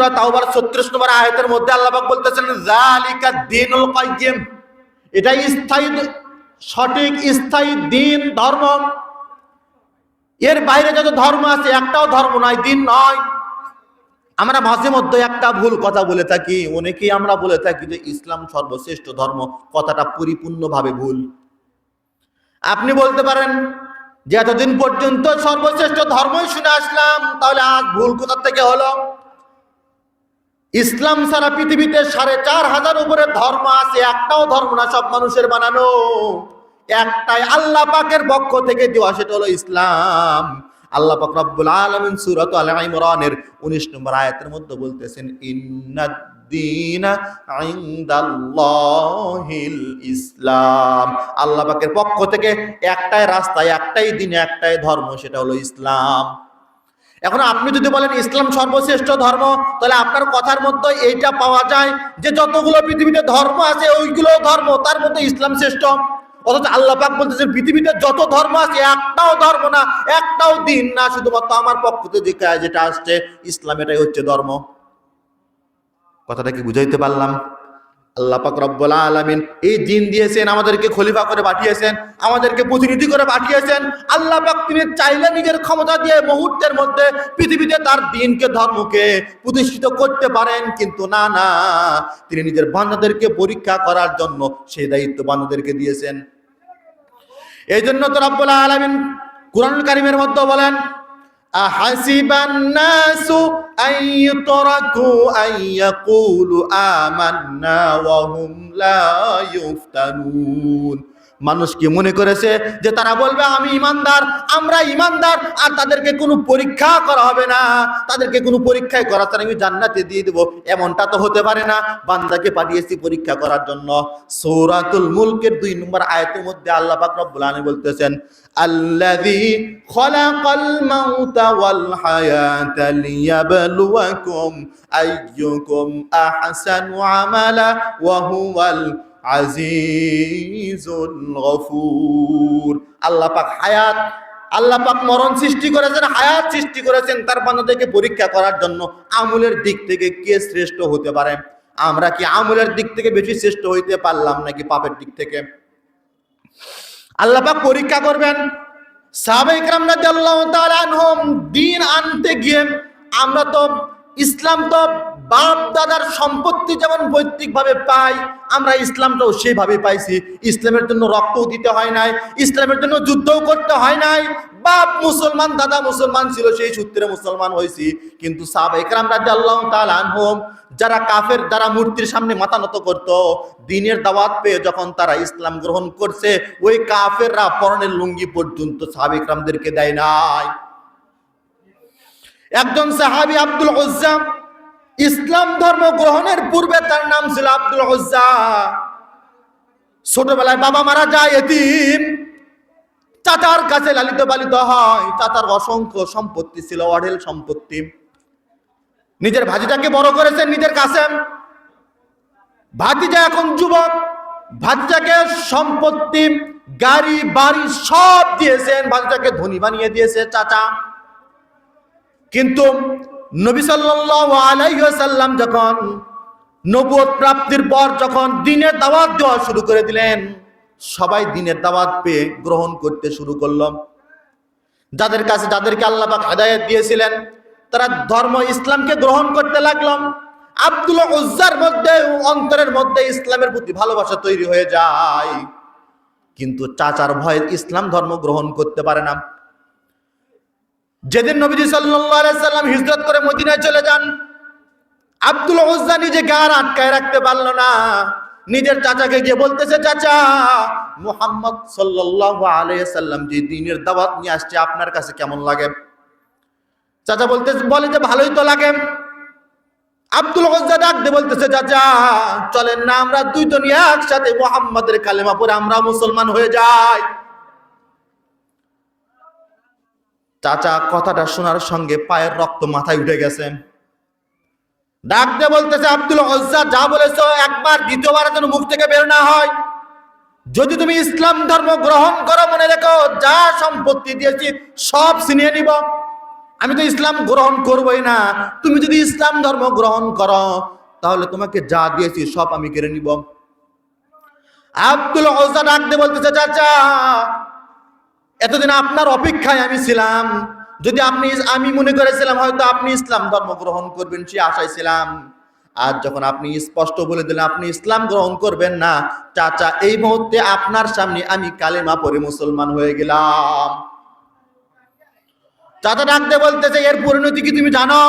সূরা তাওবার 36 নম্বর আয়াতের মধ্যে আল্লাহ পাক বলতেছেন যালিকা দ্বীনুল কাইয়্যিম, এটাই স্থায়ী সঠিক স্থায়ী দ্বীন ধর্ম। এর বাইরে যত ধর্ম আছে একটাও ধর্ম নয়, দ্বীন নয়। আমরা মাঝে মধ্যে একটা ভুল কথা বলে থাকি, অনেকেই আমরা বলে থাকি যে ইসলাম সর্বশ্রেষ্ঠ ধর্ম। কথাটা পরিপূর্ণভাবে ভুল। আপনি বলতে পারেন যে এতদিন পর্যন্ত সর্বশ্রেষ্ঠ ধর্মই শুনে আসলাম, তাহলে আজ ভুল কোথা থেকে হলো? ইসলাম ছাড়া পৃথিবীতে ৪,৫০০ উপরে ধর্ম আছে, একটাও ধর্ম না, সব মানুষের বানানো। একটাই আল্লাহ পাকের পক্ষ থেকে দেওয়া, সেটা হলো ইসলাম। আল্লাহ পাক রব্বুল আলামিন সূরা আল ইমরানের 19 নম্বর আয়াতের মধ্যে বলতেছেন ইন্নাদ-দীনা ইনদাল্লাহিল ইসলাম। আল্লাহ পাকের পক্ষ থেকে একটাই রাস্তা, একটাই দিন, একটাই ধর্ম, সেটা হলো ইসলাম। এখন আপনি যদি বলেন ইসলাম সর্বশ্রেষ্ঠ ধর্ম, তাহলে আপনার কথার মধ্যে এইটা পাওয়া যায় যে যতগুলো পৃথিবীতে ধর্ম আছে ওইগুলো ধর্ম, তার মধ্যে ইসলাম শ্রেষ্ঠ। অথচ আল্লাহ পাক বলতেছেন পৃথিবীতে যত ধর্ম আছে একটাও ধর্ম না, একটাও দিন না, শুধুমাত্র আমার পক্ষ থেকে যেটা আসছে ইসলাম, এটাই হচ্ছে ধর্ম। কথাটা কি বুঝাইতে পারলাম? আল্লাহ পাক রব্বুল আলামিন এই দিন দিয়েছেন, আমাদেরকে খলিফা করে পাঠিয়েছেন, আমাদেরকে প্রতিনিধি করে পাঠিয়েছেন। আল্লাহ পাক তিনি চাইলে নিজের ক্ষমতা দিয়ে মুহূর্তের মধ্যে পৃথিবীতে তার দ্বীনকে, ধর্মকে প্রতিষ্ঠিত করতে পারেন, কিন্তু না, তিনি নিজের বান্দাদেরকে পরীক্ষা করার জন্য সেই দায়িত্ব বান্দাদেরকে দিয়েছেন। এই জন্য তো রব্বুল আলামিন কুরআনুল কারীমের মধ্যে বলেন আহাসিবান নাসু আইয়ুতরাকু আইয়াকুলু আমান্না ওয়া হুম লা ইফতানুন। মানুষ কি মনে করেছে যে তারা বলবে আমি ইমানদার, আমরা ইমানদার, আর তাদেরকে কোনো পরীক্ষা করা হবে না, তাদেরকে কোনো পরীক্ষায় করা ছাড়া আমি জান্নাতে দিয়ে দেব? এমনটা তো হতে পারে না। বান্দাকে পাঠিয়েছি পরীক্ষা করার জন্য। সূরাতুল মুলকের 2 নম্বর আয়াতের মধ্যে আল্লাহ পাক রব্বুল আলামিন বলতেছেন আল্লাযী খালাকাল মাউতা ওয়াল হায়াতা লিয়াবলুয়াকুম আইয়ুকুম আহসানু আমালা ওয়া হুয়াল আজিজুল গফুর। আল্লাহ পাক হায়াত, আল্লাহ পাক মরণ সৃষ্টি করেছেন, হায়াত সৃষ্টি করেছেন তার বান্দাদেরকে পরীক্ষা করার জন্য। আমলের দিক থেকে কে শ্রেষ্ঠ হতে পারে? আমরা কি আমলের দিক থেকে বেশি শ্রেষ্ঠ হইতে পারলাম নাকি পাপের দিক থেকে? আল্লাহ পাক পরীক্ষা করবেন। সাহাবায়ে কেরাম রাদিয়াল্লাহু তাআলা আনহুম দ্বীন আনতে গিয়ে, আমরা তো ইসলাম তো বাপ দাদার সম্পত্তি যেমন পৈতৃকভাবে পাই, আমরা ইসলামটাও সেভাবে পাইছি। ইসলামের জন্য রক্তও দিতে হয় নাই, ইসলামের জন্য যুদ্ধও করতে হয় নাই। বাপ মুসলমান, দাদা মুসলমান ছিল, সেই সূত্রে মুসলমান হয়েছি। কিন্তু সাহাবায়ে কেরাম রাদিয়াল্লাহু তাআলা আনহুম, যারা কাফের, যারা মূর্তির সামনে মাথা নত করত, দ্বীনের দাওয়াত পেয়ে যখন তারা ইসলাম গ্রহণ করছে, ওই কাফেররা পরনের লুঙ্গি পর্যন্ত সাহাবায়ে কেরামদেরকে দেয় নাই। একজন সাহাবী আব্দুল উজ্জা, ইসলাম ধর্ম গ্রহণের পূর্বে তার নাম ছিল আব্দুল উজ্জা। ছোটবেলায় বাবা মারা যায়, এতিম, চাচার কাছে লালিত পালিত হয়। চাচার অসংখ্য সম্পত্তি ছিল, অঢেল সম্পত্তি। নিজের ভাতিজাকে বড় করেছেন নিজের কাছে। ভাতিজা এখন যুবক, ভাতিজাকে সম্পত্তি, গাড়ি বাড়ি সব দিয়েছেন, ভাতিজাকে ধনী বানিয়ে দিয়েছে চাচা। কিন্তু নবী সাল্লাল্লাহু আলাইহি ওয়াসাল্লাম যখন নবুয়ত প্রাপ্তির পর যখন দ্বীনের দাওয়াত দেওয়া শুরু করে দিলেন, সবাই দ্বীনের দাওয়াত পেয়ে গ্রহণ করতে শুরু করল। যাদের কাছে, যাদেরকে আল্লাহ পাক হেদায়েত দিয়েছিলেন, তারা ধর্ম ইসলামকে গ্রহণ করতে লাগলো। আব্দুল উজ্জার মধ্যে, অন্তরের মধ্যে ইসলামের প্রতি ভালোবাসা তৈরি হয়ে যায়, কিন্তু চাচার ভয়ে ইসলাম ধর্ম গ্রহণ করতে পারে না। যেদিন নবীজি সাল্লাল্লাহু আলাইহি সাল্লাম হিজরত করে মদিনায় চলে যান, আব্দুল উজ্জা নিজেকে আর আটকায় রাখতে পারলো না। নিজের চাচাকে গিয়ে বলতেছে, চাচা, মুহাম্মদ সাল্লাল্লাহু আলাইহি সাল্লাম যে দ্বীনের দাওয়াত নিয়ে আসছে, আপনার কাছে কেমন লাগে? চাচা বলে যে ভালোই তো লাগে। আব্দুল উজ্জা ডাক দিয়ে বলতেছে, চাচা চলেন না আমরা দুইজন একসাথে মুহাম্মাদের কালেমা পড়ে আমরা মুসলমান হয়ে যাই। চাচা কথাটা শোনার সঙ্গে পায়ের রক্ত মাথায় উঠে গেছে। ডাক দিয়ে বলতেছে, আব্দুল উজ্জা যা বলেছো একবার, দ্বিতীয়বারের জন্য মুখ থেকে বের না হয়। যদি তুমি ইসলাম ধর্ম গ্রহণ করো, মনে রেখো যা সম্পত্তি দিয়েছি সব ছিনিয়ে নিব। আমি তো ইসলাম গ্রহণ করবই না। তুমি যদি ইসলাম ধর্ম গ্রহণ করো তাহলে তোমাকে যা দিয়েছি সব আমি কেড়ে নিব। আব্দুল উজ্জা ডাক দিয়ে বলতেছে, চাচা এতদিন আপনার অপেক্ষায় আমি ছিলাম, যদি আমি মনে করেছিলাম হয়তো আপনি ইসলাম ধর্ম গ্রহণ করবেন, সে আশায় ছিলাম। আর যখন আপনি স্পষ্ট বলে দিলেন আপনি ইসলাম গ্রহণ করবেন না, চাচা এই মুহূর্তে আপনার সামনে আমি কালেমা পড়ে মুসলমান হয়ে গেলাম। চাচা ডাক দিয়ে বলতেছে, এর পরিণতি কি তুমি জানো?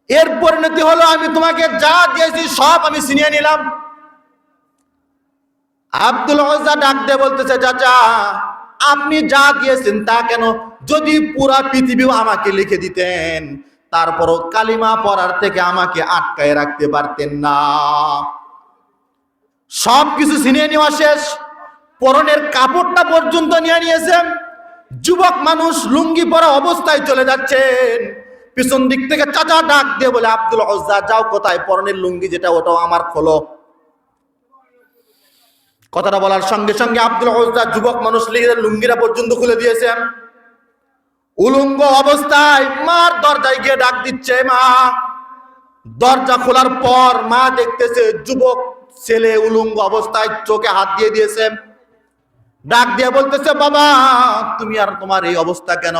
এর পরিণতি হলো আমি তোমাকে যা দিয়েছি সব আমি ছিনিয়ে নিলাম। আব্দুল উজ্জা ডাক দিয়ে বলতেছে, চাচা আপনি যা দিয়েছেন তা কেন, যদি পুরা পৃথিবী আমাকে লিখে দিতেন তারপরও কালিমা পড়ার থেকে আমাকে আটকায় রাখতে পারতেন না। সব কিছু ছিনিয়ে নেওয়া শেষ, পরনের কাপড়টা পর্যন্ত নিয়ে নিয়েছেন। যুবক মানুষ লুঙ্গি পরা অবস্থায় চলে যাচ্ছেন, পিছন দিক থেকে চাচা ডাক দিয়ে বলে, আব্দুল উজ্জা যাও, কোথায় পরনের লুঙ্গি যেটা ওটাও আমার খোলো। কথাটা বলার সঙ্গে সঙ্গে আব্দুল উজ্জা যুবক মানুষ লুঙ্গিরা পর্যন্ত খুলে দিয়েছেন। উলঙ্গ অবস্থায় মার দরজায় গিয়ে ডাক দিচ্ছে, মা। দরজা খোলার পর মা দেখতেছে যুবক ছেলে উলঙ্গ অবস্থায় চোখে হাত দিয়ে দিয়েছে। ডাক দিয়ে বলতেছে, বাবা তুমি আর তোমার এই অবস্থা কেন?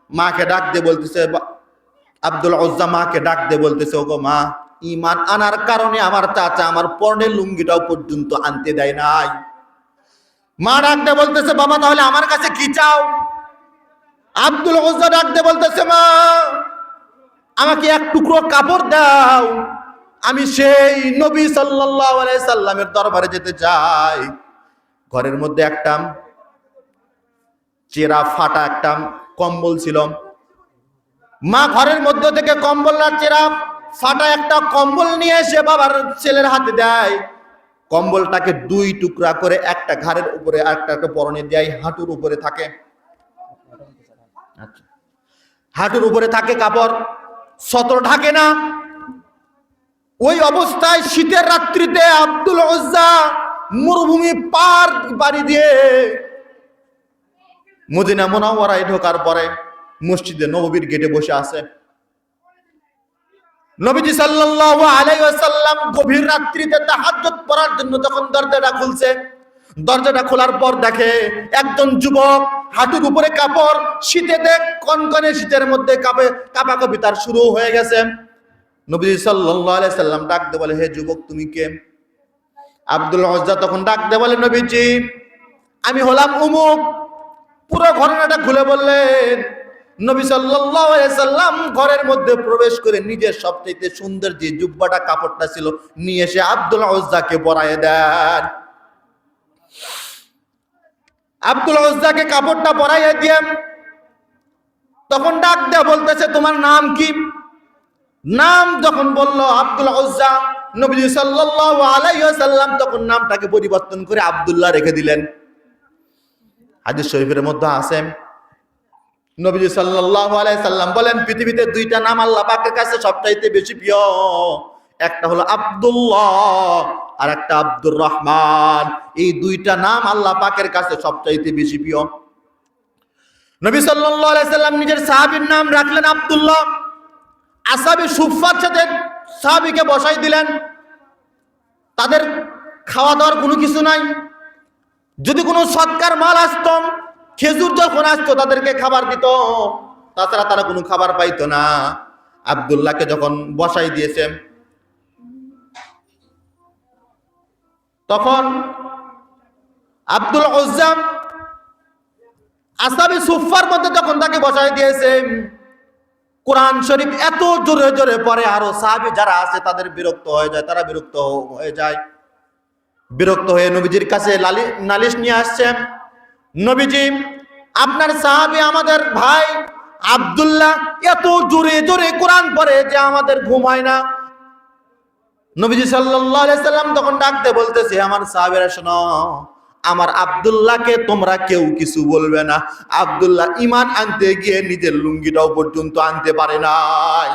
মাকে ডাক দিয়ে বলতেছে, আব্দুল উজ্জা মাকে ডাক দিয়ে বলতেছে, ওগো মা, ঈমান আনার কারণে আমার চাচা আমার পরনের লুঙ্গিটাও পর্যন্ত আনতে দেয় নাই। মা ডাক দিয়ে বলতেছে, বাবা তাহলে আমার কাছে কি চাও? আব্দুল উজ্জা ডাক দিয়ে বলতেছে, মা আমাকে এক টুকরো কাপড় দাও, আমি সেই নবী সাল্লাল্লাহু আলাইহি সাল্লামের দরবারে যেতে চাই। ঘরের মধ্যে একটা চেরা ফাটা একটা কম্বল ছিল। মা ঘরের মধ্যে থেকে কম্বল না চেরা ফাটা একটা কম্বল নিয়ে এসে বাবার ছেলের হাতে দেয়। কম্বলটাকে দুই টুকরা করে, একটা ঘাড়ের উপরে একটা পরনে দেয়, হাঁটুর উপরে থাকে। আচ্ছা, হাঁটুর উপরে থাকে কাপড়, সতর ঢাকে না। ওই অবস্থায় শীতের রাত্রিতে আব্দুল উজ্জা মরুভূমি পাড়ি দিয়ে মদিনা মুনাওয়ারায় ঢোকার পরে মসজিদে নববীর গেটে বসে আছে। নবীজি সাল্লাল্লাহু আলাইহি ওয়াসাল্লাম গভীর রাত্রিতে তাহাজ্জুদ পড়ার জন্য যখন দরজাটা খুলছে, দরজাটা খোলার পর দেখে একজন যুবক হাঁটুর উপরে কাপড়, শীতে দেখ কনকনে শীতের মধ্যে কাঁপাকাঁপি তার শুরু হয়ে গেছে। নবীজি সাল্লাল্লাহু আলাইহি সাল্লাম ডাক দিয়ে বলে, হে যুবক তুমি কে? আব্দুল উজ্জা তখন ডাক দিয়ে বলে, নবীজি আমি হলাম উমুক। পুরো ঘটনাটা খুলে বললেন। নবী সাল্লাল্লাহু আলাইহি সাল্লাম ঘরের মধ্যে প্রবেশ করে নিজের সবচেয়ে সুন্দর যে জুব্বাটা কাপড়টা ছিল নিয়ে এসে আব্দুল উজ্জাকে পরায়ে দেন। আব্দুল উজ্জাকে কাপড়টা পরাইয়ে দিয়ে তখন ডাক দিয়ে বলতেছে, তোমার নাম কি? নাম যখন বলল আব্দুল উজ্জা, নবী সাল্লাল্লাহু আলাইহি ওয়াসাল্লাম তখন নামটাকে পরিবর্তন করে আব্দুল্লাহ রেখে দিলেন। হাদিস শরীফের মধ্যে আছে, নবী সাল্লাল্লাহু আলাইহি সাল্লাম বলেন, পৃথিবীতে দুইটা নাম আল্লাহ পাকের কাছে সবচাইতে বেশি প্রিয়, একটা হলো আব্দুল্লাহ আর একটা আব্দুর রহমান। এই দুইটা নাম আল্লাহ পাকের কাছে সবচাইতে বেশি প্রিয়। নবী সাল্লাল্লাহু আলাইহি সাল্লাম নিজের সাহাবীর নাম রাখলেন আব্দুল্লাহ। আসহাবে সুফফার সাথে সাহাবীকে বসাই দিলেন। তাদের খাওয়া দাওয়ার কোনো কিছু নাই। যদি কোনো সৎকার মাল আসতো, খেজুর যখন আসতো তাদেরকে খাবার দিত, তাছাড়া তারা কোনো খাবার পাইতো না। আব্দুল্লাহকে যখন বসাই দিয়েছে তখন আব্দুল উজ্জা আসহাবে সুফফার মধ্যে যখন তাকে বসাই দিয়েছে, কোরআন শরীফ এত জোরে জোরে পড়ে, আরো সাহাবী যারা আছে তাদের বিরক্ত হয়ে যায়, তারা বিরক্ত হয়ে যায়। বিরক্ত হয়ে নবীজির কাছে নালিশ নিয়ে আসছে, নবীজি আপনার সাহাবী আমাদের ভাই আব্দুল্লাহ এত জোরে জোরে কোরআন পড়ে যে আমাদের ঘুম হয় না। নবীজি সাল্লাল্লাহু আলাইহি সাল্লাম তখন ডাকতে বলতেছে, আমার সাহাবীরা শোনো, আমার আব্দুল্লাহকে তোমরা কেউ কিছু বলবে না। আব্দুল্লাহ ঈমান আনতে গিয়ে নিজের লুঙ্গিটাও পর্যন্ত আনতে পারে নাই।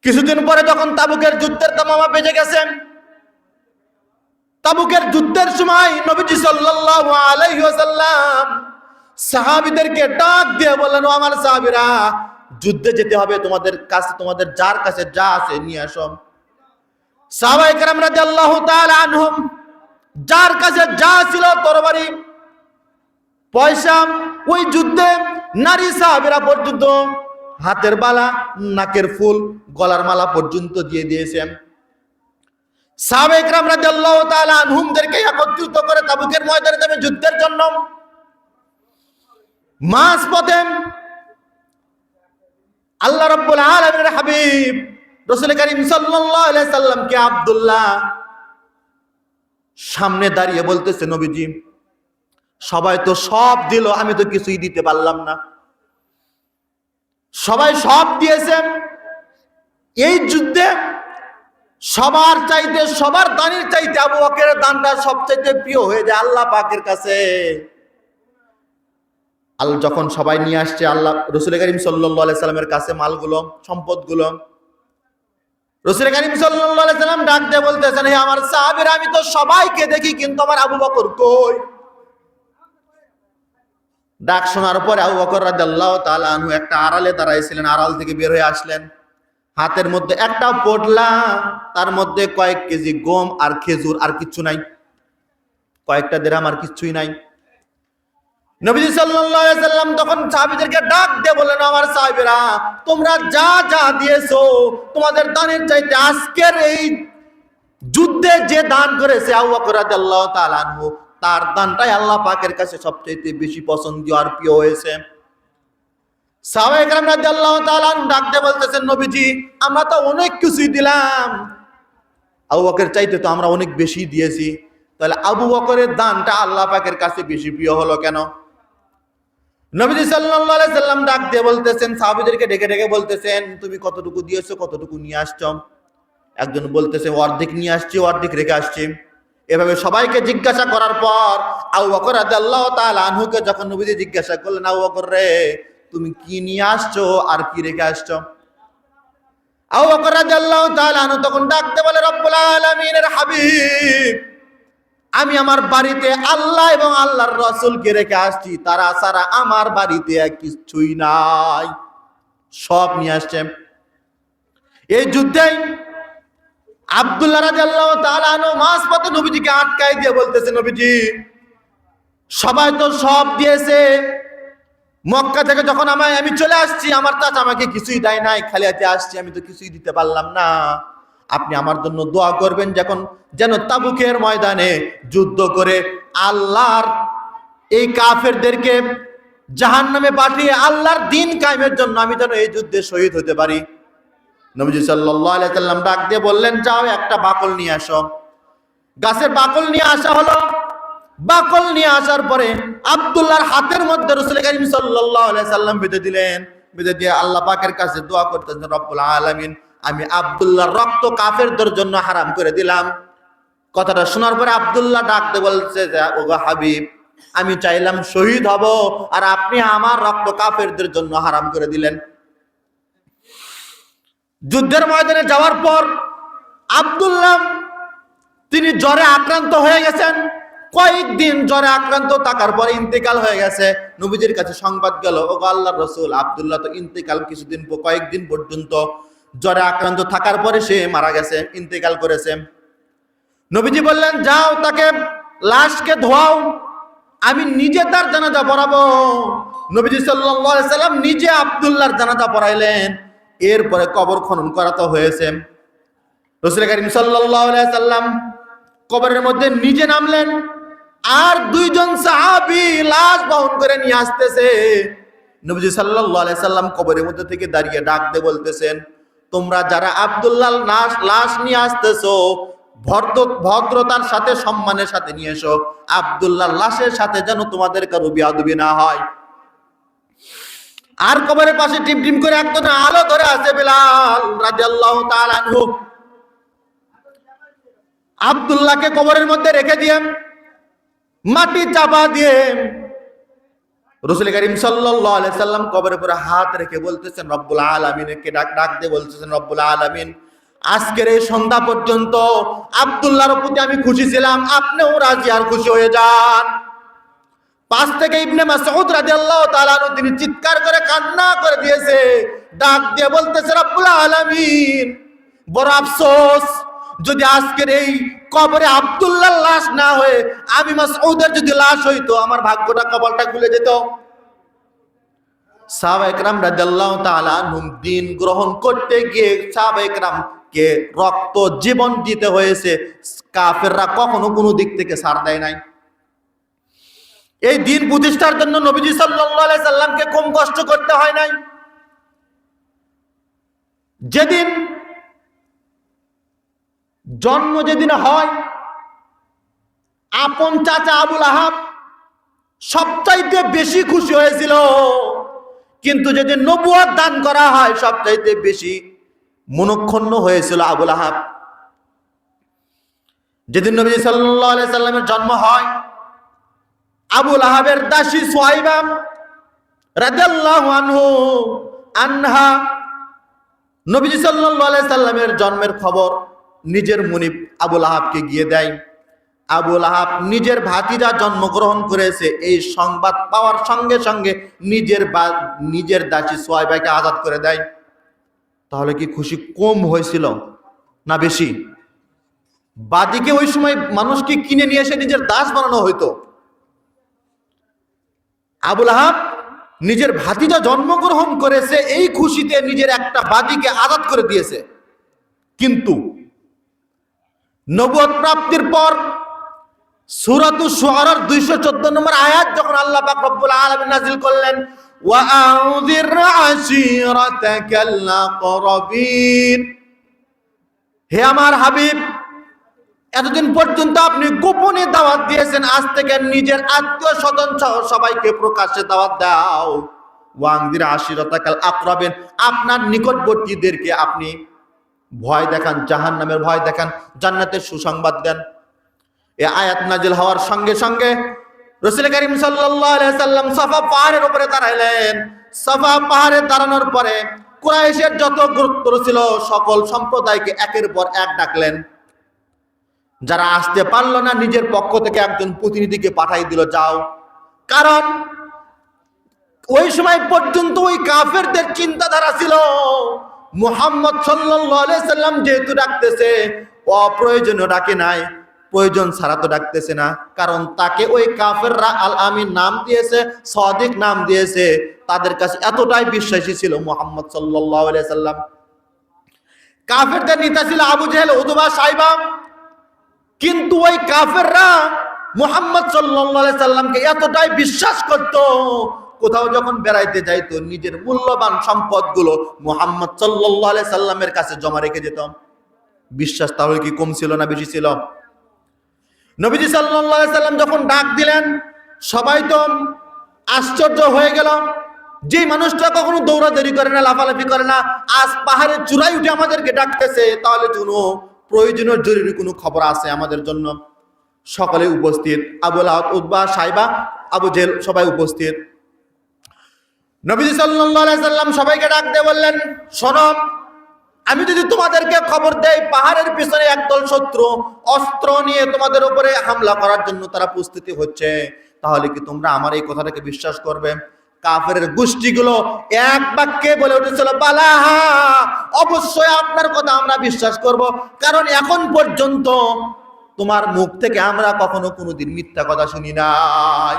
কিছুদিন পরে যখন তাবুকের যুদ্ধের তামামা বেজে গেছে, তাবুকের যুদ্ধের সময় নবীজি সাল্লাল্লাহু আলাইহি ওয়াসাল্লাম সাহাবীদেরকে ডাক দিয়ে বললেন, ও আমার সাহাবীরা, যুদ্ধে যেতে হবে, তোমাদের কাছে, তোমাদের যার কাছে যা আছে নিয়ে আসো। সাহাবায়ে কেরাম রাদিয়াল্লাহু তাআলা আনহুম যার কাছে যা ছিল, তরবারি, পয়সা, ওই যুদ্ধে নারী সাহাবীরা পর্যন্ত হাতের বালা, নাকের ফুল, গলার মালা পর্যন্ত দিয়ে দিয়েছেন। সাহাবায়ে কেরাম রাদিয়াল্লাহু তাআলা আনহুমদেরকে একত্রিত করে তাবুকের ময়দানে যাবে যুদ্ধের জন্য। মাঝপথে আল্লাহ রাব্বুল আলামিনের হাবিব রাসূল কারীম সাল্লাল্লাহু আলাইহি সাল্লামকে আব্দুল্লাহ সামনে দাঁড়িয়ে বলতেছে, নবীজি, সবাই তো সব দিল, আমি তো কিছুই দিতে পারলাম না। সবাই সব দিয়েছেন, এই যুদ্ধে সবার চাইতে, সবার দানের চাইতে আবু বকরের দানটা সবচাইতে প্রিয় হয়ে যায় আল্লাহ পাকের কাছে। আল্লাহ যখন সবাই নিয়ে আসছে আল্লাহ রাসূল কারীম সাল্লাল্লাহু আলাইহি সাল্লামের কাছে মালগুলো, সম্পদগুলো, রাসূল কারীম সাল্লাল্লাহু আলাইহি সাল্লাম ডাক দিয়ে বলতেছেন, হে আমার সাহাবীরা, আমি তো সবাইকে দেখি, কিন্তু আমার আবু বকর কই? ডাক শোনার পরে আবু বকর রাদিয়াল্লাহু তাআলা আনহু একটা আড়ালে দাঁড়াইছিলেন, আড়াল থেকে বের হয়ে আসলেন। হাতের মধ্যে একটা পোটলা, তার মধ্যে কয়েক কেজি গম আর খেজুর, আর কিচ্ছু নাই, কয়েকটা দিরহাম, আর কিচ্ছুই নাই। নবীজি সাল্লাল্লাহু আলাইহি সাল্লাম তখন সাহাবীদেরকে ডাক দিয়ে বললেন, আমার সাহাবীরা, তোমরা যা যা দিয়েছো, তোমাদের দানের চাইতে আজকের এই যুদ্ধে যে দান করেছে আবু বকর রাদিয়াল্লাহু তাআলা আনহু, তার দানটাই আল্লাহ পাকের কাছে সবচেয়ে বেশি পছন্দীয় আর প্রিয় হয়েছে। সাহাবায়ে কেরাম রাদিয়াল্লাহু তাআলা আনহু ডাক দিয়ে বলতেছেন, নবীজি, আমরা তো অনেক কিছুই দিলাম, আবু বকরের চাইতে তো আমরা অনেক বেশি দিয়েছি, তাহলে আবু বকরের দানটা আল্লাহ পাকের কাছে বেশি প্রিয় হলো কেন? নবীজি সাল্লাল্লাহু আলাইহি সাল্লাম ডাক দিয়ে বলতেছেন, সাহাবীদেরকে ডেকে ডেকে বলতেছেন, তুমি কতটুকু দিয়েছো, কতটুকু নিয়ে আসছো? একজন বলতেছে, অর্ধেক নিয়ে আসছি, অর্ধেক রেখে আসছি। এভাবে সবাইকে জিজ্ঞাসা করার পর আবু বকর রাদিয়াল্লাহু তাআলা আনহুকে যখন নবীজি জিজ্ঞাসা করলেন, আবু বকর রে, তুমি কি নিয়ে আসছো আর কি রেখে আসছো? আবু বকর রাদিয়াল্লাহু তাআলা আনহু তখন ডাকতে বলে, রব্বুল আলামিনের হাবিব, আমি আমার বাড়িতে আল্লাহ এবং আল্লাহর রাসূলকে রেখে আসছি, তারা ছাড়া আমার বাড়িতে কিছুই নাই, সব নিয়ে আসছে। এই যুদ্ধে আব্দুল্লাহ রাদিয়াল্লাহু তাআলা আনহু মাঝপথে নবীজিকে আটকাই দিয়ে বলতেছে, নবীজি, সবাই তো সব দিয়েছে, মক্কা থেকে যখন আমি চলে আসছি, আমার চাচা আমাকে কিছুই দেয় নাই, খালি হাতে আসছি, আমি তো কিছুই দিতে পারলাম না। আপনি আমার জন্য দোয়া করবেন, যেন তাবুকের ময়দানে যুদ্ধ করে আল্লাহর এই কাফেরদেরকে জাহান্নামে পাঠিয়ে আল্লাহর দ্বীন কায়েমের জন্য আমি যেন এই যুদ্ধে শহীদ হতে পারি। নবীজি সাল্লাল্লাহু আলাইহি সাল্লাম ডাক দিয়ে বললেন, যাও, একটা বাকল নিয়ে আসো। গাছের বাকল নিয়ে আসা হলো। বাকল নিয়ে আসার পরে আব্দুল্লাহর হাতের মধ্যে রাসূল কারীম সাল্লাল্লাহু আলাইহি সাল্লাম বেঁধে দিলেন। বেঁধে দিয়ে আল্লাহ পাকের কাছে দোয়া করতেছেন, রব্বুল আলামিন, আমি আব্দুল্লাহর রক্ত কাফেরদের জন্য হারাম করে দিলাম। কথাটা শোনার পরে আব্দুল্লাহ ডাক দিয়ে বলছে, ওগো হাবিব, আমি চাইলাম শহীদ হব, আর আপনি আমার রক্ত কাফেরদের জন্য হারাম করে দিলেন। যুদ্ধের ময়দানে যাওয়ার পর আব্দুল্লাহ তিনি জ্বরে আক্রান্ত হয়ে গেছেন। কয়েকদিন জ্বরে আক্রান্ত থাকার পরে ইন্তেকাল হয়ে গেছে। নবীজির কাছে সংবাদ গেল, ওগো আল্লাহর রাসূল, আব্দুল্লাহ তো ইন্তেকাল কয়েকদিন পর্যন্ত জ্বরে আক্রান্ত থাকার পরে সে মারা গেছে, ইন্তেকাল করেছে। নবীজি বললেন, যাও, তাকে লাশকে ধোয়াও, আমি নিজে তার জানাজা পড়াবো। নবীজি সাল্লাল্লাহু আলাইহি সাল্লাম নিজে আব্দুল্লাহর জানাজা পড়াইলেন। এরপরে কবর খনন করা তো হয়েছে। রাসূল কারীম সাল্লাল্লাহু আলাইহি সাল্লাম কবরের মধ্যে নিজে নামলেন, আর দুইজন সাহাবী লাশ বহন করে নিয়ে আসতেছে। নবীজি সাল্লাল্লাহু আলাইহি সাল্লাম কবরের মধ্যে থেকে দাঁড়িয়ে ডাক দিয়ে বলতেছেন, তোমরা যারা আব্দুল্লাহর লাশ নিয়ে আসতেছো, ভদ্রতার সাথে, সম্মানের সাথে নিয়ে এসো। আব্দুল্লাহর লাশের সাথে যেন তোমাদের কারো বেয়াদবি না হয়। আর কবরের পাশে টিম টিম করে একদম আলো ধরে আছে বিলাল রাদিয়াল্লাহু তাআলা আনহু। আব্দুল্লাহকে কবরের মধ্যে রেখে দিয়ে মাটি চাপা দিয়ে রাসূল কারীম সাল্লাল্লাহু আলাইহি সাল্লাম কবরের উপরে হাত রেখে বলতেছেন, রব্বুল আলামিনকে ডাক দিয়ে বলতেছেন, রব্বুল আলামিন, আজকের এই সন্ধ্যা পর্যন্ত আব্দুল্লাহর প্রতি আমি খুশি ছিলাম, আপনিও রাজি আর খুশি হয়ে যান। পাশ থেকে ইবনে মাসউদ রাদিয়াল্লাহু তাআলা আনহু তিনি চিৎকার করে কান্না করে দিয়েছে, ডাক দিয়ে বলতেছে, রব্বুল আলামিন, বড় আফসোস, যদি আজকের এই কবরে আব্দুল্লাহর লাশ না হয়ে আমি মাসউদের যদি লাশ হইতো, আমার ভাগ্যটা, কপালটা খুলে যেত। সাহাবায়ে কেরাম রাদিয়াল্লাহু তাআলা আনহুম দ্বীন গ্রহণ করতে গিয়ে সাহাবায়ে কেরামকে রক্ত জীবন দিতে হয়েছে। কাফেররা কখনো কোনো দিক থেকে ছাড় দেয় নাই। এই দ্বীন প্রতিষ্ঠার জন্য নবীজি সাল্লাল্লাহু আলাইহি সাল্লামকে কম কষ্ট করতে হয় নাই। যেদিন জন্ম যেদিন হয়, আপন চাচা আবুল আহাব সবচাইতে বেশি খুশি হয়েছিল, কিন্তু যেদিন নবুয়ত দান করা হয় সবচাইতে বেশি মনক্ষুণ্ণ হয়েছিল আবুল আহাব। যেদিন নবী সাল্লাল্লাহু আলাইহি সাল্লামের জন্ম হয়, আবুল আহাবের দাসী সুহাইবা রাদিয়াল্লাহু আনহা নবী সাল্লাল্লাহু আলাইহি সাল্লামের জন্মের খবর নিজের মুনিব আবুল আহাবকে গিয়ে দেয়। আবুল আহাব নিজের ভাতিজা জন্মগ্রহণ করেছে এই সংবাদ পাওয়ার সঙ্গে সঙ্গে নিজের দাসী সুহাইবাকে আজাদ করে দেয়। তাহলে কি খুশি কম হয়েছিল না বেশি? বাদীকে ওই সময় মানুষকে কিনে নিয়ে এসে নিজের দাস বানানো হইতো। আবুল আহাব নিজের ভাতিজা জন্মগ্রহণ করেছে এই খুশিতে নিজের একটা বাদীকে আজাদ করে দিয়েছে। কিন্তু নবুয়ত প্রাপ্তির পর সূরাতুশ শুআরার 214 নম্বর আয়াত যখন আল্লাহ পাক রব্বুল আলামিন নাযিল করলেন, ওয়া আউযির আশীরাতাকাল আকরাবিন, হে আমার হাবিব, এতদিন পর্যন্ত আপনি গোপনে দাওয়াত দিয়েছেন, আজ থেকে নিজের আত্মীয় স্বজন সহ সবাইকে প্রকাশ্যে দাওয়াত দাও। ওয়া আউযির আশীরাতাকাল আকরাবিন, আপনার নিকটবর্তীদেরকে আপনি ভয় দেখান, জাহান্নামের ভয় দেখান, জান্নাতের সুসংবাদ দেন। এই আয়াত নাজিল হওয়ার সঙ্গে সঙ্গে রাসূল করিম সাল্লাল্লাহু আলাইহি সাল্লাম সাফা পাহাড়ের উপরে দাঁড়াইলেন। সাফা পাহাড়ে দাঁড়ানোর পরে কুরাইশের যত গুরুত্ব ছিল সকল সম্প্রদায়কে একের পর এক ডাকলেন। যারা আসতে পারলো না নিজের পক্ষ থেকে একজন প্রতিনিধিকে পাঠাই দিল, যাও। কারণ ওই সময় পর্যন্ত ওই কাফেরদের চিন্তাধারা ছিল মুহাম্মদ সাল্লাল্লাহু আলাইহি সাল্লাম যেহেতু ডাকতেছে, অপ্রয়োজনীয় ডাকে নাই, প্রয়োজন ছাড়া তো ডাকতেছে না। কারণ তাকে ওই কাফেররা আল আমিন নাম দিয়েছে, সাদিক নাম দিয়েছে। তাদের কাছে এতটাই বিশ্বাসী ছিল মুহাম্মদ সাল্লাল্লাহু আলাইহি সাল্লাম। কাফেরদের নেতা ছিল আবু জেহেল, উতবা, সাইবা। কিন্তু ওই কাফেররা মুহাম্মদ সাল্লাল্লাহু আলাইহি সাল্লামকে এতটাই বিশ্বাস করত, কোথাও যখন বেড়াইতে যাইতো নিজের মূল্যবান সম্পদগুলো মুহাম্মদ সাল্লাল্লাহু আলাইহি সাল্লামের কাছে জমা রেখে যেত। বিশ্বাস তাহলে কি কম ছিল না বেশি ছিল? নবীজি সাল্লাল্লাহু আলাইহি সাল্লাম যখন ডাক দিলেন, সবাই তো আশ্চর্য হয়ে গেল। যে মানুষটা কখনো দৌড়াদৌড়ি করে না, লাফালাফি করে না, আজ পাহাড়ের চূড়ায় উঠে আমাদেরকে ডাকতেছে, তাহলে কোনো প্রয়োজনীয় জরুরি কোনো খবর আছে আমাদের জন্য। সকলে উপস্থিত, আবুল আহাব, উতবা, সাইবা, আবু জেহেল সবাই উপস্থিত। নবীজি সাল্লাল্লাহু আলাইহি সাল্লাম সবাইকে ডাক দিয়ে বললেন, শোনো, আমি যদি তোমাদেরকে খবর দেই পাহাড়ের পিছনে একদল শত্রু অস্ত্র নিয়ে তোমাদের উপরে হামলা করার জন্য তারা প্রস্তুতি হচ্ছে, তাহলে কি তোমরা আমার এই কথাটাকে বিশ্বাস করবে? কাফেরের গোষ্ঠীগুলো এক বাক্যে বলে উঠেছিল, বালাহা, অবশ্যই আপনার কথা আমরা বিশ্বাস করব, কারণ এখন পর্যন্ত তোমার মুখ থেকে আমরা কখনো কোনোদিন মিথ্যা কথা শুনি নাই,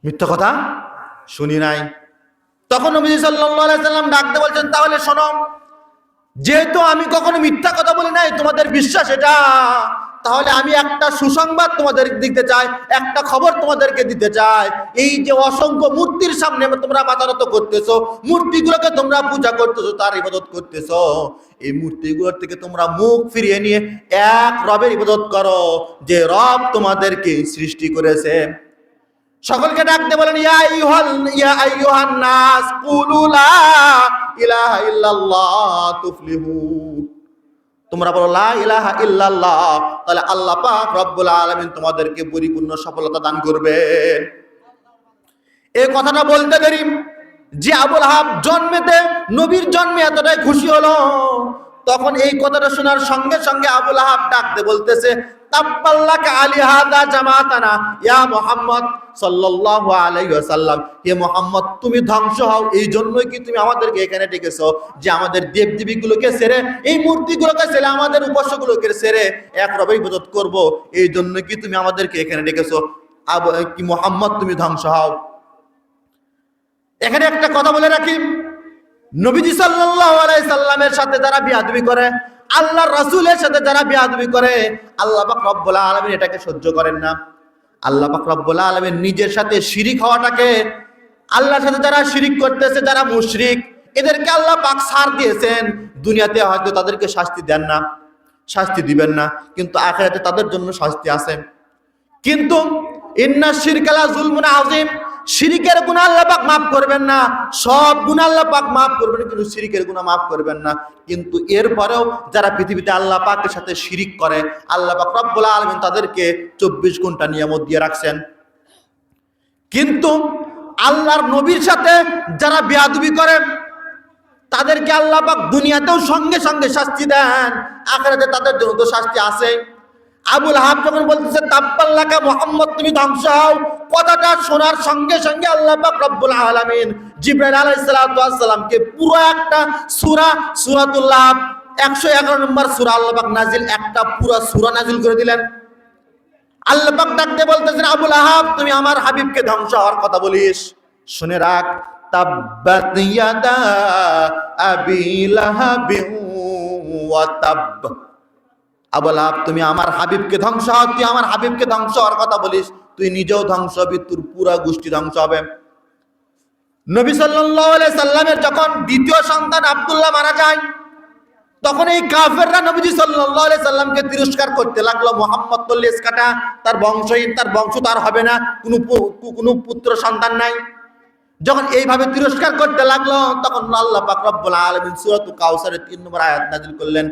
মিথ্যা কথা শুনি নাই। তখন নবী সাল্লাল্লাহু আলাইহি সাল্লাম ডাকতে বলছেন, তাহলে শোনো, যেহেতু আমি কখনো মিথ্যা কথা বলি নাই, তোমাদের বিশ্বাস এটা, তাহলে আমি একটা সুসংবাদ তোমাদের দিতে চাই, একটা খবর তোমাদেরকে দিতে চাই। এই যে অসংখ্য মূর্তির সামনে তোমরা মাথা নত করতেছো, মূর্তিগুলোকে তোমরা পূজা করতেছো, তার ইবাদত করতেছো, এই মূর্তিগুলোর থেকে তোমরা মুখ ফিরিয়ে নিয়ে এক রবের ইবাদত করো, যে রব তোমাদেরকে সৃষ্টি করেছে। সকলকে ডাকতে বলেন, ইয়া আইয়ুহান নাস কুলু লা ইলাহা ইল্লাল্লাহ তুফলিহু, তোমরা বলো লা ইলাহা ইল্লাল্লাহ, তাহলে আল্লাহ পাক রব্বুল আলামিন তোমাদেরকে পরিপূর্ণ সফলতা দান করবেন। এই কথাটা বলতে দেরি যে আবুল আহাব জন্মেতে নবীর জন্মে এতটাই খুশি হলো, তখন এই কথাটা শোনার সঙ্গে সঙ্গে আবুল আহাব ডাকতে বলতেছে, তাব্বাল্লাকা আলি হাযা জামাতানা ইয়া মুহাম্মদ সাল্লাল্লাহু আলাইহি ওয়াসাল্লাম, হে মুহাম্মদ তুমি ধ্বংস হও, এই জন্যই কি তুমি আমাদেরকে এখানে ডেকেছো যে আমাদের দেবদেবীগুলোকে ছেড়ে, এই মূর্তিগুলোকে ছেড়ে, আমাদের উপাস্যগুলোকে ছেড়ে এক রবের ইবাদত করব, এই জন্য কি তুমি আমাদেরকে এখানে ডেকেছো? কি মুহাম্মদ তুমি ধ্বংস হও। এখানে একটা কথা বলে রাখি, নবীজি সাল্লাল্লাহু আলাইহি সাল্লামের সাথে যারা বিয়াদবি করে, আল্লাহর রাসূলের সাথে যারা বিয়াদবি করে, আল্লাহ পাক রব্বুল আলামিন এটাকে সহ্য করেন না। আল্লাহ পাক রব্বুল আলামিন নিজের সাথে শিরিক হওয়াটাকে, আল্লাহর সাথে যারা শিরিক করতেছে, যারা মুশরিক, এদেরকে আল্লাহ পাক ছাড় দিয়েছেন। দুনিয়াতে হয়তো তাদেরকে শাস্তি দেন না, শাস্তি দিবেন না, কিন্তু আখিরাতে তাদের জন্য শাস্তি আছে। কিন্তু ইন্না শিরকা লা যুলমুন আযীম, শিরিকের গুনাহ আল্লাহ পাক মাফ করবেন না। সব গুনাহ আল্লাহ পাক মাফ করবেন, কিন্তু শিরিকের গুনাহ মাফ করবেন না। কিন্তু এরপরেও যারা পৃথিবীতে আল্লাহ পাকের সাথে শিরিক করে, আল্লাহ পাক রব্বুল আলামিন তাদেরকে 24 ঘন্টা নিয়ামত দিয়ে রাখছেন। কিন্তু আল্লাহর নবীর সাথে যারা বেয়াদবি করে, তাদেরকে আল্লাহ পাক দুনিয়াতেও সঙ্গে সঙ্গে শাস্তি দেন, আখিরাতে তাদের জন্য তো শাস্তি আছে। আবুল আহাব যখন বলতেছে তাব্বাল্লাকা মুহাম্মদ তুমি ধ্বংস হও, কথাটা শোনার সঙ্গে সঙ্গে আল্লাহ পাক রব্বুল আলামিন জিবরাইল আলাইহিস সালাতু ওয়াস সালামকে পুরো একটা সূরা, সূরাতুল লাহব 111 নম্বর সূরা আল্লাহ পাক নাজিল, একটা পুরো সূরা নাজিল করে দিলেন। আল্লাহ পাক ডাকতে বলতেছেন, আবুল আহাব তুমি আমার হাবিবকে ধ্বংস হওয়ার কথা বলিস, শুনে রাখ, তাব্বাত ইয়াদা আবি লাহাবিন ওয়া তাব। আবুল আহাব তুমি আমার হাবিবকে ধ্বংস হও, তুই আমার হাবিবকে ধ্বংস হওয়ার কথা বলিস, তুই নিজেও ধ্বংস হবি, তোর পুরা গোষ্ঠী ধ্বংস হবে। নবী সাল্লাল্লাহু আলাইহি সাল্লামের যখন দ্বিতীয় সন্তান আব্দুল্লাহ মারা যায়, তখন এই কাফেররা নবীজি সাল্লাল্লাহু আলাইহি সাল্লামকে তিরস্কার করতে লাগলো, মুহাম্মদ তো লেজ কাটা, তার বংশহীন, তার বংশ তার হবে না, কোনো পুত্র সন্তান নাই। যখন এইভাবে তিরস্কার করতে লাগলো, তখন আল্লাহ পাক রব্বুল আলামিন সূরাতুল কাউসারের 3 নম্বর আয়াত নাযিল করলেন,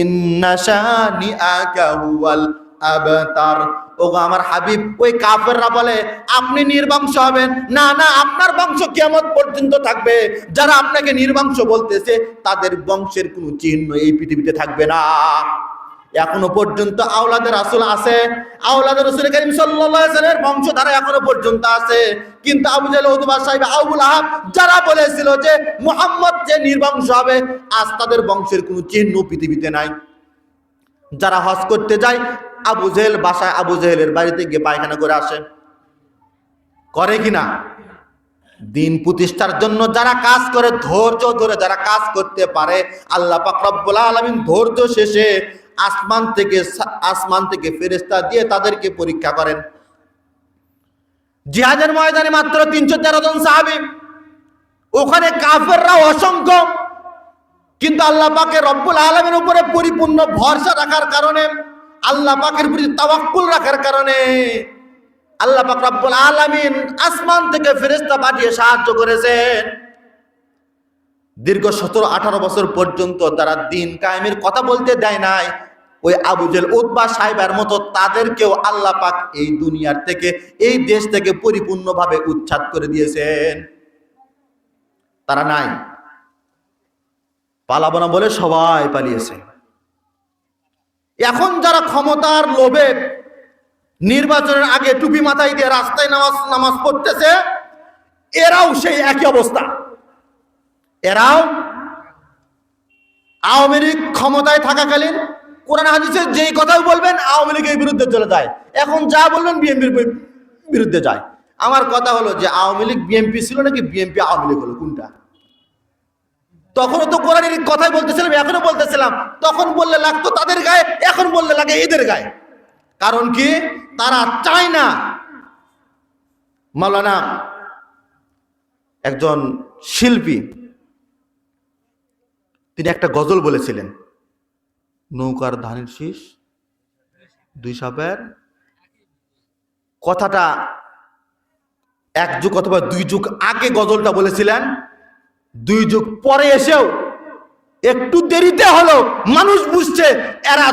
ইন্না শানিআকা হুয়াল আবতার। ওগো আমার হাবিব, ওই কাফেররা বলে আপনি নির্বংশ হবেন, না না, আপনার বংশ কিয়ামত পর্যন্ত থাকবে। যারা আপনাকে নির্বংশ বলতেছে, তাদের বংশের কোনো চিহ্ন এই পৃথিবীতে থাকবে না। এখনো পর্যন্ত আওলাদের রাসূল আছে, আওলাদের রাসূল করিম সাল্লাল্লাহু আলাইহি ওয়াসাল্লামের বংশধারা এখনো পর্যন্ত আছে। কিন্তু আবু জাহেল, উতবা, সাইবা, আবুল আহাব যারা বলেছিল যে মুহাম্মদ যে নির্বংশ হবে, আজ তাদের বংশের কোনো চিহ্ন পৃথিবীতে নাই। যারা হজ করতে যায়, আবু জাহেল বাসায়, আবু জাহেলের বাড়িতে গিয়ে পায়খানা করে আসে, করে কিনা? দিন প্রতিষ্ঠার জন্য যারা কাজ করে, ধৈর্য ধরে যারা কাজ করতে পারে, আল্লাহ পাক রব্বুল আলামিন ধৈর্য শেষে আসমান থেকে ফেরেশতা দিয়ে তাদেরকে পরীক্ষা করেন। জিহাদের ময়দানে মাত্র 313 জন সাহাবী, ওখানে কাফেররা অসংখ্য, কিন্তু আল্লাহ পাকের রব্বুল আলামিনের উপরে পরিপূর্ণ ভরসা রাখার কারণে, আল্লাহ পাকের প্রতি তাওয়াক্কুল রাখার কারণে আল্লাহ পাক রব্বুল আলামিন আসমান থেকে ফেরেশতা পাঠিয়ে সাহায্য করেছেন। দীর্ঘ 17-18 বছর পর্যন্ত তারা দিন কায়েমের কথা বলতে দেয় নাই। ওই আবু জেহেল, উতবা, সাইবার মতো তাদেরকেও আল্লাহ পাক এই দুনিয়ার থেকে, এই দেশ থেকে পরিপূর্ণভাবে উচ্ছেদ করে দিয়েছেন। তারা নাই, পালাবো না বলে সবাই পালিয়েছে। এখন যারা ক্ষমতার লোভে নির্বাচনের আগে টুপি মাথায় দিয়ে রাস্তায় নামাজ পড়তেছে, এরাও সেই একই অবস্থা। এরাও আওয়ামী লীগ ক্ষমতায় থাকাকালীন কোরআন হাদিসে যেই কথাই বলবেন, আওয়ামী লীগের বিরুদ্ধে চলে যায়। এখন যা বলবেন বিএনপির বিরুদ্ধে যায়। আমার কথা হলো যে আওয়ামী লীগ বিএনপি ছিল নাকি বিএনপি আওয়ামী লীগ হলো, কোনটা? তখনও তো কোরআনের কথাই বলতেছিলাম, এখনো বলতেছিলাম। তখন বললে লাগতো তাদের গায়ে, এখন বললে লাগে এদের গায়ে। কারণ কি? তারা চায় না। মাওলানা একজন শিল্পী, তিনি একটা গজল বলেছিলেন, নৌকার ধানের শীষ 2 সাপের। কথাটা 1 যুগ অথবা 2 যুগ আগে গজলটা বলেছিলেন। 2 যুগ পরে এসেও একটু দেরিতে হলো মানুষ বুঝছে এরা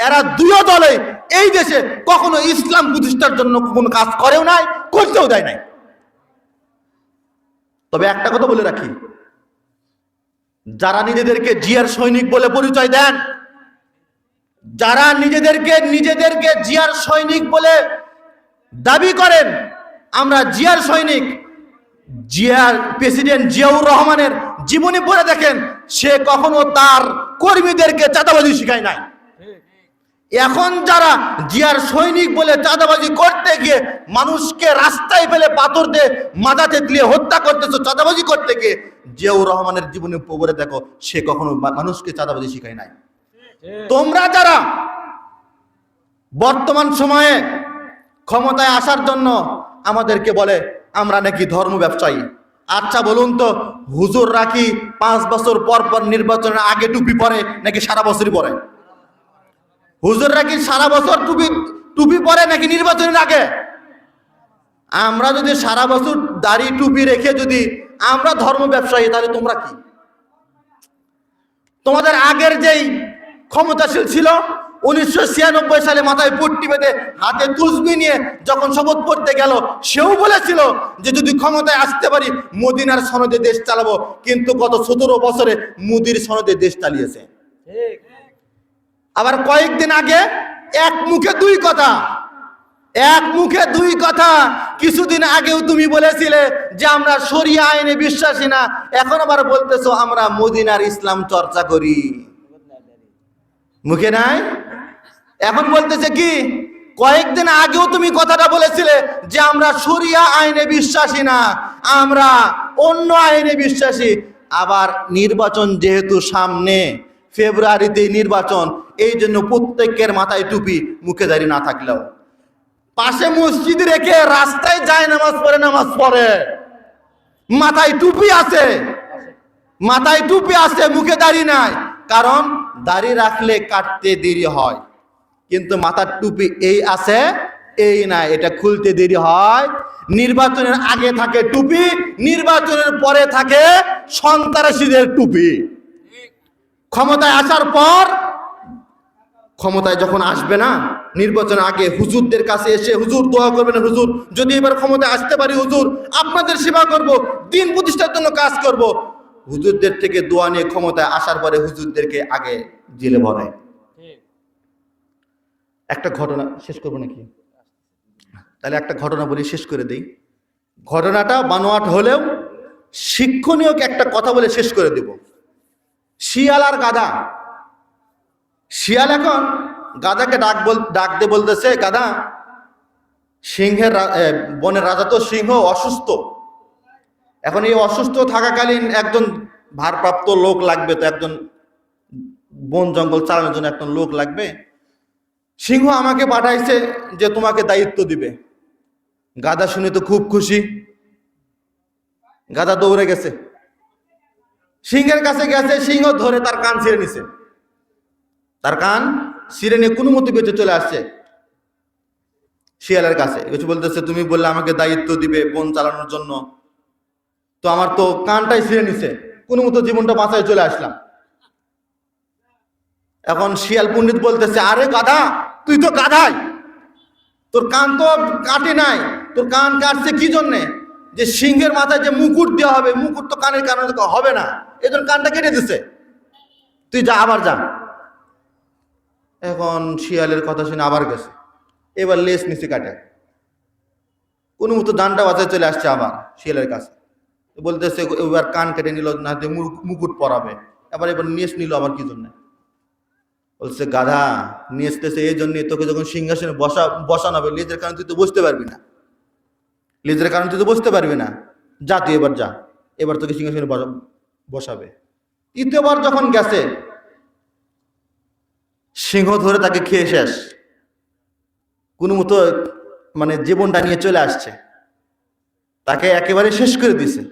এরা দুই দলে এই দেশে কখনো ইসলাম প্রতিষ্ঠার জন্য কোনো কাজ করেও নাই, করতেও দেয় নাই। তবে একটা কথা বলে রাখি, যারা নিজেদেরকে জিয়ার সৈনিক বলে পরিচয় দেন, যারা নিজেদেরকে জিয়ার সৈনিক বলে দাবি করেন, আমরা জিয়ার সৈনিক, জিয়ার প্রেসিডেন্ট জিয়াউর রহমানের জীবনী পড়ে দেখেন, সে কখনো তার কর্মীদেরকে চাঁদাবাজি শিখায় নাই। এখন যারা জিয়ার সৈনিক বলে চাঁদাবাজি করতে গিয়ে মানুষকে রাস্তায় ফেলে পাথর দিয়ে মাথা থেতলিয়ে হত্যা করতেছো, চাঁদাবাজি করতে গিয়ে, জিয়াউর রহমানের জীবনী পড়ে দেখো, সে কখনো মানুষকে চাঁদাবাজি শিখায় নাই। তোমরা যারা বর্তমান সময়ে ক্ষমতায় আসার জন্য আমাদেরকে বলে আমরা নাকি ধর্ম ব্যবসায়ী, আচ্ছা বলুন তো, হুজুররা কি 5 বছর পর পর নির্বাচনের আগে টুপি পরে নাকি সারা বছরই পরে? হুজুররা কি সারা বছর টুপি পরে নাকি নির্বাচনের আগে? আমরা যদি সারা বছর দাড়ি টুপি রেখে যদি আমরা ধর্ম ব্যবসায়ী, তাহলে তোমরা কি? তোমাদের আগের যেই ক্ষমতাশীল ছিল 1996 সালে মাথায় পট্টি বেঁধে হাতে তুসবি নিয়ে যখন শপথ করতে গেল, সেও বলেছিল যে যদি ক্ষমতায় আসতে পারি মদিনার সনদে দেশ চালাবো, কিন্তু গত 17 বছরে মোদির সনদে দেশ চালিয়েছে। আবার কয়েকদিন আগে এক মুখে দুই কথা, কিছুদিন আগেও তুমি বলেছিলে যে আমরা শরিয়া আইনে বিশ্বাসী না, এখন আবার বলতেছো আমরা মদিনার ইসলাম চর্চা করি। মুখে নাই, এখন বলতেছে কি? কয়েকদিন আগেও তুমি কথাটা বলেছিলে যে আমরা শরিয়া আইনে বিশ্বাসী না, আমরা অন্য আইনে বিশ্বাসী। আবার নির্বাচন যেহেতু সামনে, ফেব্রুয়ারিতে নির্বাচন, এই জন্য প্রত্যেকের মাথায় টুপি, মুখে দাড়ি না থাকলেও পাশে মসজিদ রেখে রাস্তায় যায় নামাজ পড়ে, মাথায় টুপি আছে, মুখে দাড়ি নাই। কারণ দাড়ি রাখলে কাটতে দেরি হয়, কিন্তু মাথার টুপি এই আছে এই নাই, এটা খুলতে দেরি হয়। নির্বাচনের আগে থাকে টুপি, নির্বাচনের পরে থাকে সন্ত্রাসীদের টুপি। ক্ষমতায় আসার পর, ক্ষমতায় যখন আসবে না, নির্বাচন আগে হুজুরদের কাছে এসে হুজুর দোয়া করবেন, হুজুর যদি এবার ক্ষমতায় আসতে পারি হুজুর আপনাদের সেবা করব, দিন প্রতিষ্ঠার জন্য কাজ করব। হুজুরদের থেকে দোয়া নিয়ে ক্ষমতায় আসার পরে হুজুরদেরকে আগে জেলে ভরে। একটা ঘটনা শেষ করবো নাকি? তাহলে একটা ঘটনা বলি, শেষ করে দেই। ঘটনাটা বানোয়াট হলেও শিক্ষণীয় একটা কথা বলে শেষ করে দেব। শিয়াল আর গাধা। শিয়াল এখন গাধাকে ডাক দিয়ে বলতেছে, গাধা, বনের রাজা তো সিংহ অসুস্থ, এখন এই অসুস্থ থাকাকালীন একজন ভারপ্রাপ্ত লোক লাগবে, তো একজন বন জঙ্গল চালানোর জন্য একজন লোক লাগবে। সিংহ আমাকে পাঠাইছে যে তোমাকে দায়িত্ব দিবে। গাধা শুনে তো খুব খুশি, গাধা দৌড়ে গেছে, সিংহের কাছে গেছে, সিংহ ধরে তার কান ছিঁড়ে নিছে, তার কান ছিঁড়ে নিয়ে কোনো মতে বেঁচে চলে আসছে শিয়ালের কাছে। কিছু বলতেছে, তুমি বললে আমাকে দায়িত্ব দিবে বন চালানোর জন্য, তো আমার তো কানটাই ছিঁড়ে নিছে, কোনো মতো জীবনটা বাঁচায় চলে আসলাম। এখন শিয়াল পণ্ডিত বলতেছে, আরে গাধা, তুই তো গাধাই, তোর কান তো কাটে নাই, তোর কান কাটছে কি জন্যে? যে সিংহের মাথায় যে মুকুট দেওয়া হবে, মুকুট তো কানের কারণে হবে না, এই জন্য কানটা কেটে দিছে, তুই যা, আবার যা। এখন শিয়ালের কথা শুনে আবার গেছে, এবার লেস নিচে কাটে, কোনো মতো ডানটা বাঁচায় চলে আসছে আবার শিয়ালের কাছে, বলতেছে এবার কান কেটে নিল না, মুকুট পরাবে, এবার নেস নিল আবার কি জন্য? বলছে, গাধা, নেচতেছে এই জন্য, তোকে যখন সিংহাসনে বসানো হবে, লেজের কারণে তুই তো বসতে পারবি না, যা তুই এবার যা, এবার তোকে সিংহাসনে বসাবে। তৃতীয়বার যখন গেছে, সিংহ ধরে তাকে খেয়ে শেষ, কোনো মতো মানে জীবনটা নিয়ে চলে আসছে, তাকে একেবারে শেষ করে দিছে।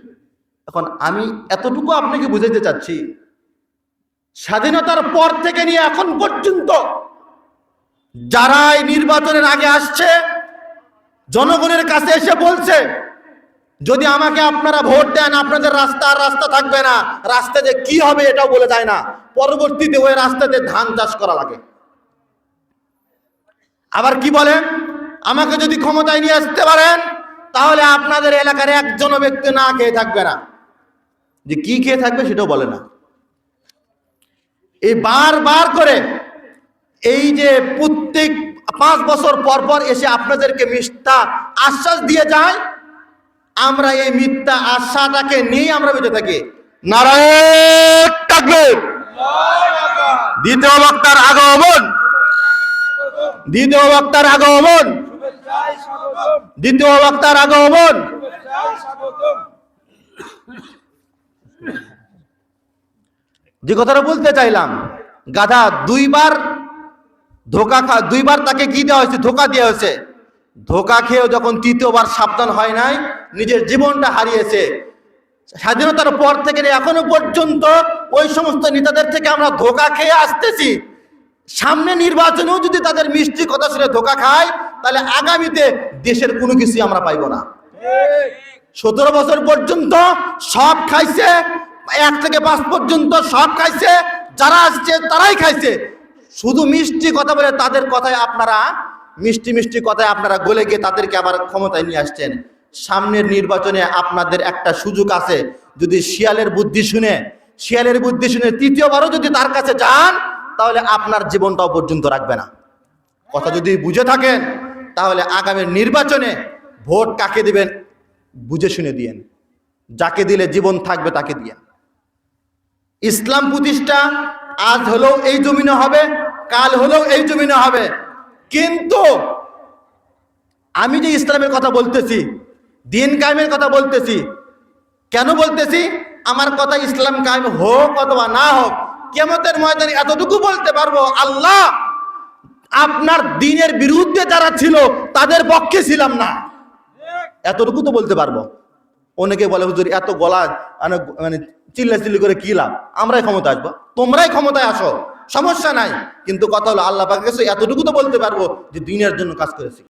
এখন আমি এতটুকু আপনাকে বুঝাইতে চাচ্ছি, স্বাধীনতার পর থেকে নিয়ে এখন পর্যন্ত যারাই নির্বাচনের আগে আসছে, জনগণের কাছে এসে বলছে যদি আমাকে আপনারা ভোট দেন আপনাদের রাস্তা থাকবে না, রাস্তাতে কি হবে এটাও বলে যায় না, পরবর্তীতে ওই রাস্তাতে ধান চাষ করা লাগে। আবার কি বলে, আমাকে যদি ক্ষমতায় নিয়ে আসতে পারেন তাহলে আপনাদের এলাকার একজন ব্যক্তি না খেয়ে থাকবে না, যে কি খেয়ে থাকবে সেটাও বলে না। এই বারবার করে এই যে প্রত্যেক 5 বছর পর পর এসে আপনাদেরকে মিথ্যা আশ্বাস দিয়ে যায়, আমরা এই মিথ্যা আশ্বাসটাকে নিয়ে আমরা বেঁচে থাকি। নারায়ণ তাকবীর। দ্বিতীয় বক্তার আগমন, দ্বিতীয় বক্তার আগমন, দ্বিতীয় বক্তার আগমন। যে কথাটা বলতে চাইলাম, গাধা দুইবার তাকে কি দেওয়া হয়েছে? ধোকা দেওয়া হয়েছে। ধোকা খেয়েও যখন তৃতীয়বার সাবধান হয় নাই, নিজের জীবনটা হারিয়েছে। স্বাধীনতার পর থেকে এখনো পর্যন্ত ওই সমস্ত নেতাদের থেকে আমরা ধোকা খেয়ে আসতেছি। সামনে নির্বাচনেও যদি তাদের মিষ্টি কথা শুনে ধোকা খায়, তাহলে আগামীতে দেশের কোনো কিছু আমরা পাইব না। 17 বছর পর্যন্ত সব খাইছে, 1 থেকে 5 পর্যন্ত সব খাইছে, যারা আসছে তারাই খাইছে। শুধু মিষ্টি কথা বলে তাদের কথায় আপনারা মিষ্টি মিষ্টি কথায় আপনারা গলে গিয়ে তাদেরকে আবার ক্ষমতায় নিয়ে আসছেন। সামনের নির্বাচনে আপনাদের একটা সুযোগ আছে, যদি শিয়ালের বুদ্ধি শুনে তৃতীয়বারও যদি তার কাছে যান, তাহলে আপনার জীবনটাও পর্যন্ত রাখবে না। কথা যদি বুঝে থাকেন, তাহলে আগামী নির্বাচনে ভোট কাকে দিবেন বুঝে শুনে দিয়েন। যাকে দিলে জীবন থাকবে তাকে দিয়েন। ইসলাম প্রতিষ্ঠা আজ হলেও এই জমিনে হবে, কাল হলেও এই জমিনে হবে। কিন্তু আমি যে ইসলামের কথা বলতেছি, দিন কায়েমের কথা বলতেছি, কেন বলতেছি? আমার কথা ইসলাম কায়েম হোক অথবা না হোক, কিয়ামতের ময়দানে এতটুকু বলতে পারবো, আল্লাহ আপনার দ্বীনের বিরুদ্ধে যারা ছিল তাদের পক্ষে ছিলাম না, এতটুকু তো বলতে পারবো। অনেকে বলে হুজুর এত গলা মানে চিল্লাচিল্লি করে কি লাভ, আমরাই ক্ষমতা আসবো, তোমরাই ক্ষমতায় আসো, সমস্যা নাই। কিন্তু কথা হলো আল্লাহ পাকের কাছে এতটুকু তো বলতে পারবো যে দ্বীনের জন্য কাজ করেছি।